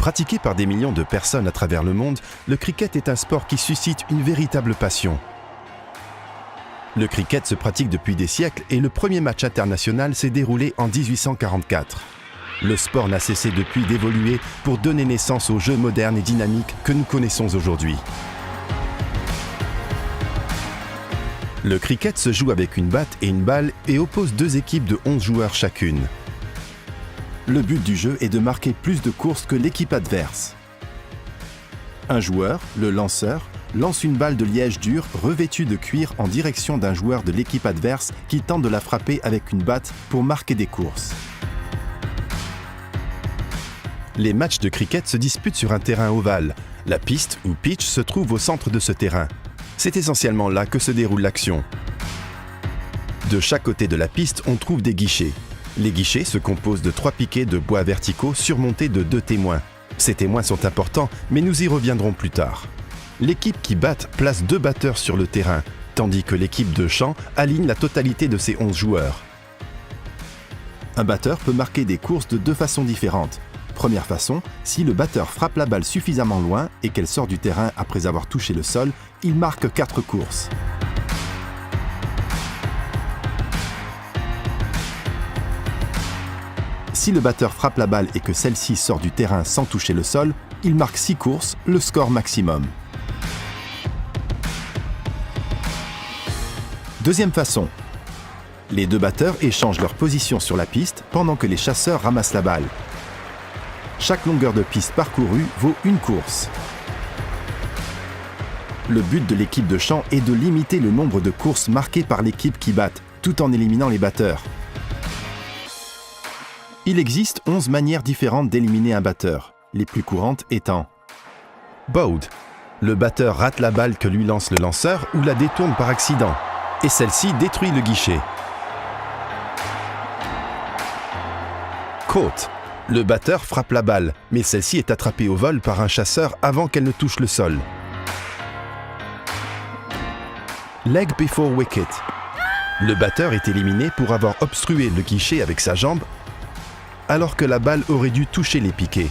Pratiqué par des millions de personnes à travers le monde, le cricket est un sport qui suscite une véritable passion. Le cricket se pratique depuis des siècles et le premier match international s'est déroulé en 1844. Le sport n'a cessé depuis d'évoluer pour donner naissance aux jeux modernes et dynamiques que nous connaissons aujourd'hui. Le cricket se joue avec une batte et une balle et oppose deux équipes de 11 joueurs chacune. Le but du jeu est de marquer plus de courses que l'équipe adverse. Un joueur, le lanceur, lance une balle de liège dur revêtue de cuir en direction d'un joueur de l'équipe adverse qui tente de la frapper avec une batte pour marquer des courses. Les matchs de cricket se disputent sur un terrain ovale. La piste ou pitch se trouve au centre de ce terrain. C'est essentiellement là que se déroule l'action. De chaque côté de la piste, on trouve des guichets. Les guichets se composent de 3 piquets de bois verticaux surmontés de 2 témoins. Ces témoins sont importants, mais nous y reviendrons plus tard. L'équipe qui batte place 2 batteurs sur le terrain, tandis que l'équipe de champ aligne la totalité de ses 11 joueurs. Un batteur peut marquer des courses de 2 façons différentes. Première façon, si le batteur frappe la balle suffisamment loin et qu'elle sort du terrain après avoir touché le sol, il marque 4 courses. Si le batteur frappe la balle et que celle-ci sort du terrain sans toucher le sol, il marque 6 courses, le score maximum. Deuxième façon. Les 2 batteurs échangent leur position sur la piste pendant que les chasseurs ramassent la balle. Chaque longueur de piste parcourue vaut une course. Le but de l'équipe de champ est de limiter le nombre de courses marquées par l'équipe qui batte, tout en éliminant les batteurs. Il existe 11 manières différentes d'éliminer un batteur, les plus courantes étant bowed. Le batteur rate la balle que lui lance le lanceur ou la détourne par accident, et celle-ci détruit le guichet. Caught. Le batteur frappe la balle, mais celle-ci est attrapée au vol par un chasseur avant qu'elle ne touche le sol. Leg before wicket. Le batteur est éliminé pour avoir obstrué le guichet avec sa jambe, alors que la balle aurait dû toucher les piquets.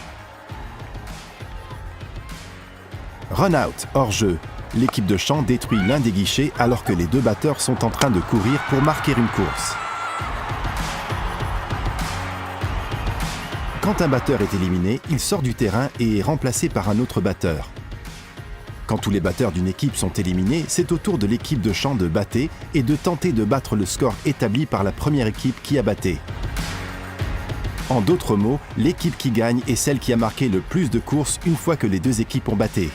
Run out, hors-jeu. L'équipe de champ détruit l'un des guichets alors que les 2 batteurs sont en train de courir pour marquer une course. Quand un batteur est éliminé, il sort du terrain et est remplacé par un autre batteur. Quand tous les batteurs d'une équipe sont éliminés, c'est au tour de l'équipe de champ de batter et de tenter de battre le score établi par la première équipe qui a batté. En d'autres mots, l'équipe qui gagne est celle qui a marqué le plus de courses une fois que les 2 équipes ont batté.